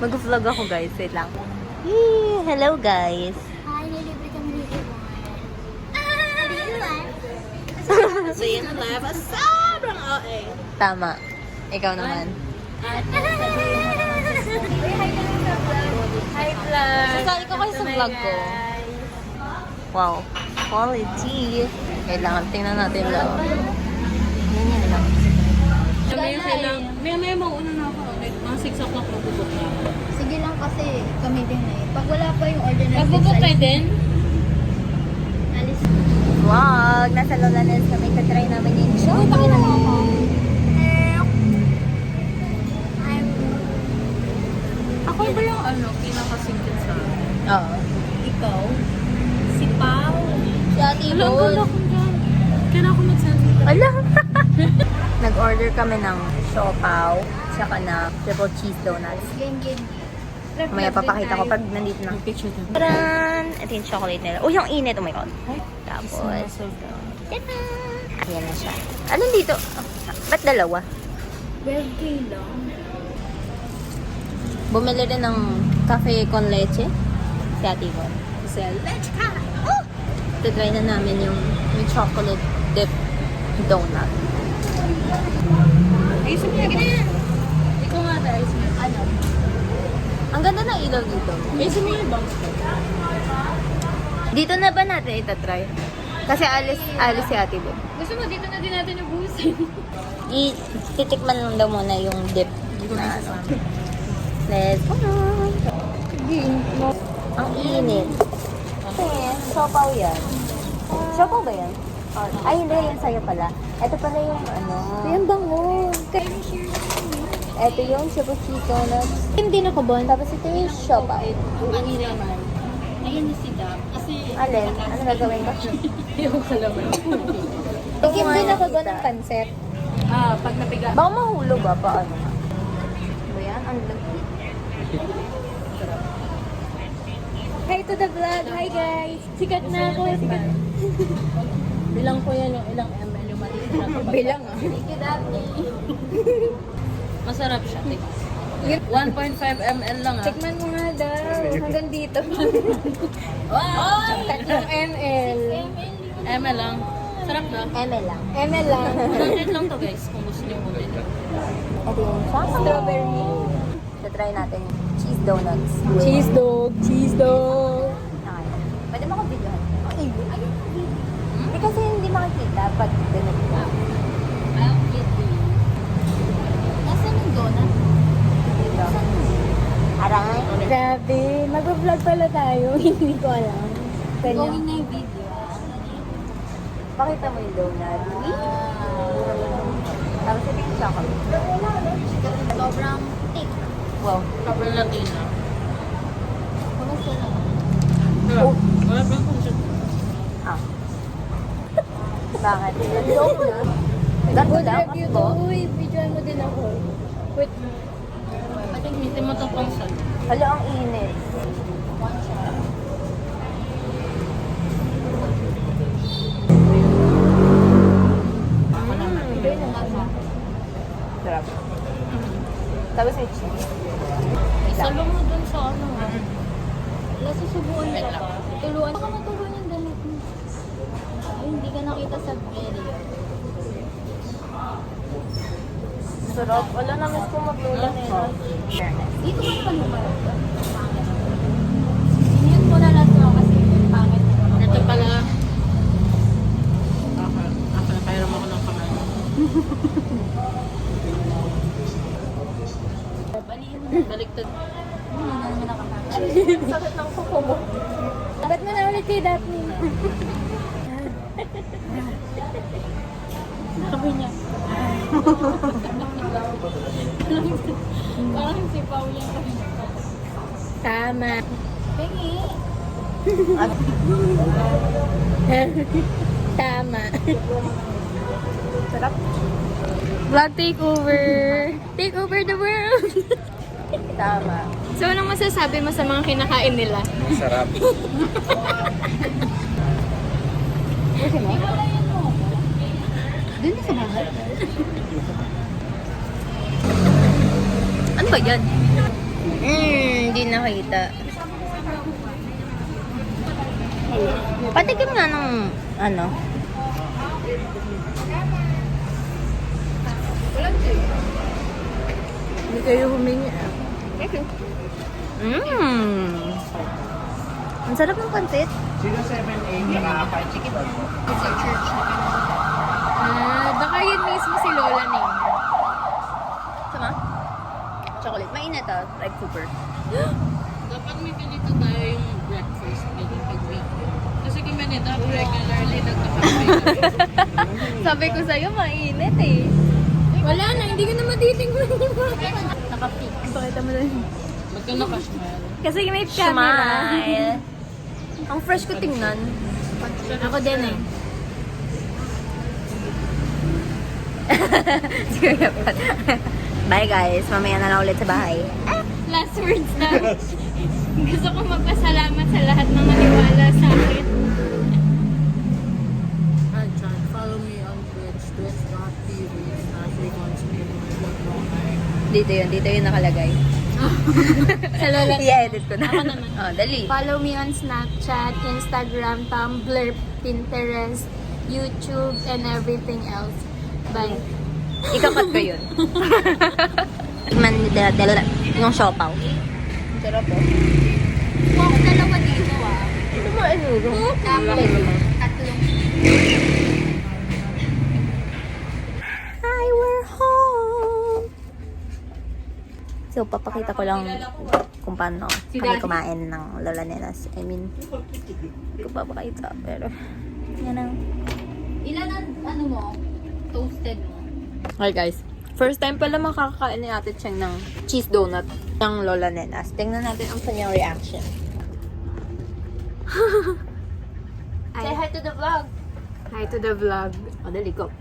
Mag-vlog ako guys. Wait lang. Yee! Hello guys. Hi, nilibre kami ni Yvonne. So yun ang live. Sobrang OA. Tama. Ikaw naman. Hi, vlog. Sasali ko kayo sa vlog ko. Wow. Quality. Kailangan tingnan natin lang. Ganyan lang. May mauna na ako. Like, mga 6 o'clock magbubok na ako. Sige lang kasi kami din eh. Pag wala pa yung order na Magbubok kayo din? alis. Vlog. Nasa Lola Nels kami. Katry namin yung show. Pakita mo ako. Ako ba yung pinaka-singkit sa Oo. ikaw? Si Pao? Si Ate Alam ko Rose. na kung dyan. Kaya ako nag-send dito. Ala! Nag-order kami ng siopaw, tsaka na triple cheese donuts. Game. Mamaya papakita ko pag nandito na. Picture din. Taran! Ito yung chocolate nila. Oh, yung init. Oh my God. Tapos, So down. tada! Ayan na siya. Alin dito? Ba't dalawa? 12K lang. Bumili rin ng cafe con leche. Si Ate Von. Kasi, let's go! Try na namin yung chocolate dip donut. Ayusin mo lagi na yan. Ikaw nga tayo, ayusin mo. Ano? Ang ganda ng ilaw dito. Ayusin mo yung bounce ko. Dito na ba natin itatry? Kasi alis si Ate Von. Gusto mo dito na din natin ubusin. Titikman lang daw muna yung dip. Na ano. Let's go! Ang init. Siopaw yan. Siopaw ba yan? Ay, hindi. Yan sa'yo pala. Ito pala yung ano. Yung bango. Ito yung triple cheese donuts. Hindi na kubon. Tapos ito yung siopaw. Ano naman? Ayun na si Dap. Kasi, Alin? Ano gagawin ko? yung kalaman. Ikim din ako ba ng pansit? Pag napiga. Baka mahulog ba? Paano? Ba yan? Ang lagkit. Hi to the vlog. Hi guys. Sikat na ako. Sikat. Bilang ko yan yung ilang ml yung mali sa natin. Bilang ah. Thank you, Daphne. Masarap siya. 1.5 ml lang Tikman mo nga daw. Hanggang dito. Wow! 3 ml. ml lang. Sarap na. ML lang. ml lang. 100 lang to guys kung gusto niyo bumili. Ito yung siopaw. Strawberry. So, try natin yung cheese donuts. Cheese dog. Cheese dog. Okay. Pwede mo ko videohan. Ay, hindi kasi hindi makikita pag donut ka. Nasaan yung donut? Dito. Aray. Grabe. Mag-vlog pala tayo. Hindi ko alam. Gawin na yung video. Pakita mo yung donut. Tapos ito yung chocolate. Sobrang thick. Wow. Sobrang Latina. Kumusta na? Oh. Wala ba kung siya? Ah. Bakit? Joke na. Ganto Good lang. review Ako. to. Uy, videoan mo din ako. Wait. I think hindi mo ito pang sal. Hala, ang init. Sarap. Tapos may cheese. Salo mo dun sa ano. Wala susubuan ka pa. Tuluan. Baka matuluan yung donut mo. Ay, hindi ka nakita sa video. Sarap. Wala na miss ko maglulan eh. Fairness. Dito ka pa naman. Siniyot muna natin ako kasi pangit na ako. Ito pala. Nakairam ako ng kamay. Baliktad. Sakit ng kuko mo. Ba't mo na ulit kay Daphne? Sabi niya. Parang si Pao yan. Tama. Pengi. Tama. Sarap. Vlog takeover. Take over the world. Tama. So, anong masasabi mo sa mga kinakain nila? Sarap. Kasi mo? Doon sa bahay. Ano ba yan? Hindi nakita. Patikim nga ng ano. Hindi kayo humingi ah. Ang sarap ng pansit. 078 fried chicken. Sa church na baka yun mismo si Lola na yun. Sama? Chocolate. Mainit like super. Dapat may ganito tayo yung breakfast meal pag weekend. Kasi kami nito, regularly nagkakape. Sabi ko sa'yo, mainit eh. Wala na, hindi ko na matitingnan yung mga. Naka-fix. Pakita mo lang. Ba't ka nakasmile? Kasi may camera. Smile. Ang fresh ko tingnan. Ako din eh. Sige pa. Bye guys. Mamaya na lang ulit sa bahay. Last words na. Gusto ko magpasalamat sa lahat ng naniwala sa akin. Hi, Chan. Follow me on Twitch, twitch.tv/Afrikaans. Dito yun nakalagay. Sa Lola. I-edit ko na. Ako naman. Oh, dali. Follow me on Snapchat, Instagram, Tumblr, Pinterest, YouTube, and everything else. Bye. Ikakat ko yun. Tikman yung siopaw. Sarap po. Kung ako dalawa dito Ano mo inuro? Tatlong. Hi, we're home! So, papakita ko lang kung paano kami kumain ng Lola Nenas. I mean, hindi ko papakita, pero yan ang... Ilan ang ano mo? Toasted mo? Hi guys, first time pala makakakain ni Ate Cheng ng cheese donut ng Lola Nenas. Tingnan natin ang kanyang reaction. Say hi to the vlog! Hi to the vlog. O, dali ko.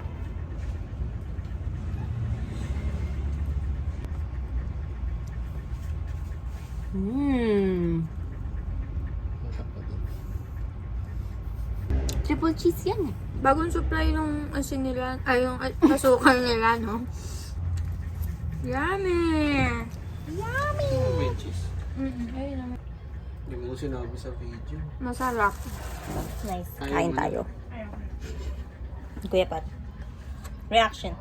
Triple cheese yan eh. Bagong supply ng asin nila, ay yung asukal nila, no? Yummy! May cheese. Ayun naman. Hindi mo sinabi sa video. Masarap. Nice. Ayaw Kain mo tayo. Kuya Pat. Reaction.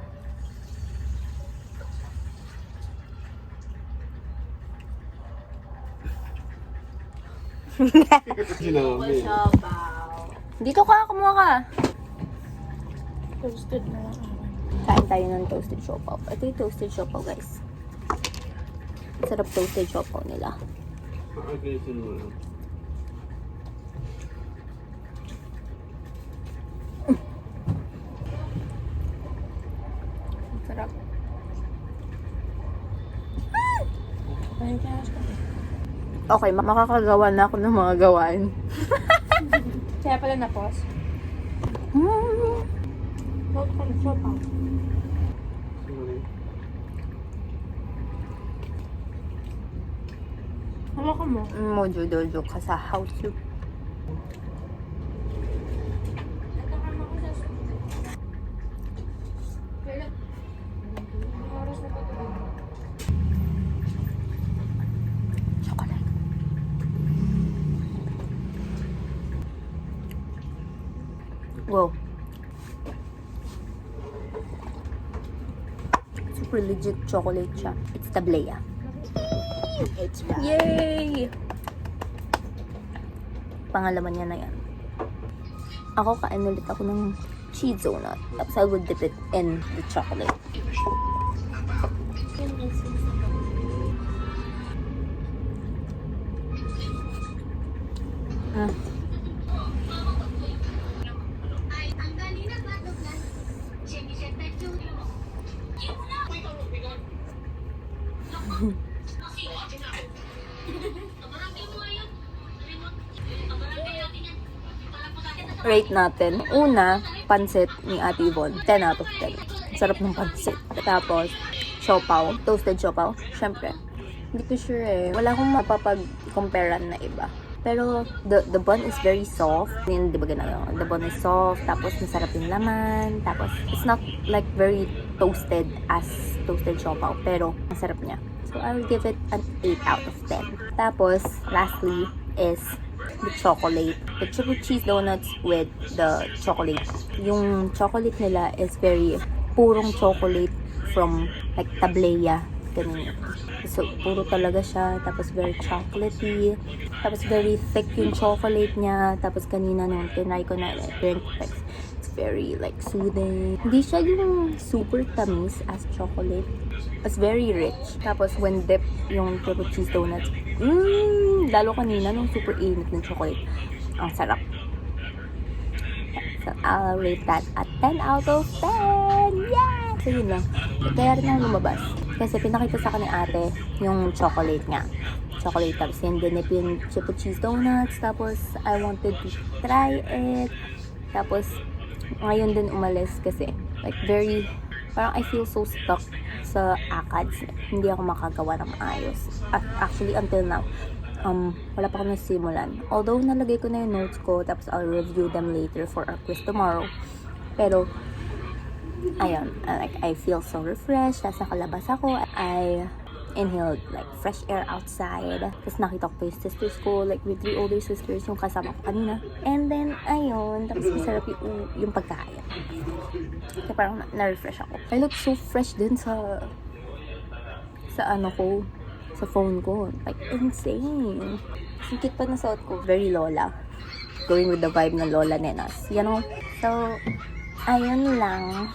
Sinabi. Dito ka, kumuha ka. Toasted na lang ako. Kain tayo ng toasted siopaw. Ito yung toasted siopaw, guys. Sarap toasted siopaw nila. Agresin mo lang. Sarap. Ay, kaya Okay, makakagawa na ako ng mga gawain. Kaya pala na-pause. Sorry. Hala ka mo. Mojo dojo ka sa house soup. Chocolate. Wow. Super legit chocolate siya. It's tablea. It's bad. Yay! Pangalaman niya na yan. Ako, kain ulit ako ng cheese donut. Tapos I would dip it in the chocolate. Ah. Rate natin. Una, pansit ni Ate Yvonne. 10 out of 10. Sarap ng pansit. Tapos, siopaw. Toasted siopaw. Siyempre. Hindi ko sure eh. Wala akong mapapag-comparean na iba. Pero, the bun is very soft. Yun, di ba ganun? The bun is soft. Tapos, masarap yung laman. Tapos, it's not like very toasted as toasted siopaw. Pero, masarap niya. So, I'll give it an 8 out of 10. Tapos, lastly is the chocolate. The triple cheese donuts with the chocolate. Yung chocolate nila is very purong chocolate from like Tableya. Ganun yun. So, puro talaga siya. Tapos, very chocolatey. Tapos, very thick yung chocolate niya. Tapos, kanina nung tinry ko na drink, like, it's very, like, soothing. Hindi siya yung super tamis as chocolate. It's very rich. Tapos, when dip yung triple cheese donuts, lalo kanina nung super init ng chocolate. Ang sarap. So, I'll rate that at 10 out of 10! Yeah! So, yun lang. Kaya rin ako lumabas. Kasi pinakita sa akin ni ate yung chocolate nga. Chocolate, tapos yung dinip yung triple cheese donuts. Tapos, I wanted to try it. Tapos, ngayon din umalis kasi, like, very, parang I feel so stuck sa ACADS. Hindi ako makagawa ng maayos. Actually, until now, wala pa ako nasimulan. Although, nalagay ko na yung notes ko, tapos I'll review them later for our quiz tomorrow. Pero, ayun, like, I feel so refreshed. Nasa kalabas ako. I inhaled, like, fresh air outside. Tapos nakita ko pa yung sisters ko, like, with 3 older sisters, yung kasama ko kanina. And then, ayun, tapos masarap yung pagkain. Kaya parang na-refresh ako. I look so fresh din sa ano ko, sa phone ko. Like, insane. Sikit pa na suot ko. Very Lola. Going with the vibe ng Lola Nenas. You know? So, ayun lang.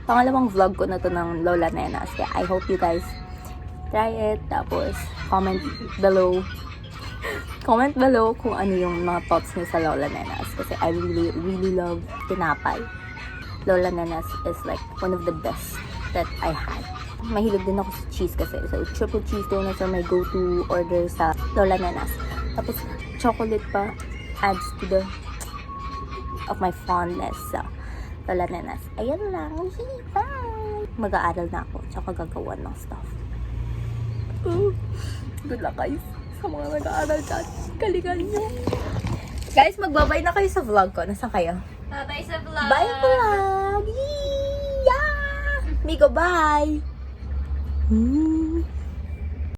Pangalawang vlog ko na to ng Lola Nenas. Kaya I hope you guys try it. Tapos, comment below. Comment below kung ano yung mga thoughts niyo sa Lola Nenas. Kasi I really, really love tinapay. Lola Nenas is like one of the best that I had. Mahilig din ako sa cheese kasi. So, triple cheese donuts are my go-to order sa Lola Nenas. Tapos, chocolate pa adds to the of my fondness sa Lola Nenas. Ayan lang. Bye! Mag-aaral na ako. Tsaka gagawa ng stuff. Good luck, guys. Sa mga nag-aaral dyan. Galingan nyo. Guys, magbabay na kayo sa vlog ko. Nasaan kayo? Bye-bye sa vlog! Bye, vlog! Yeah! Migo, bye!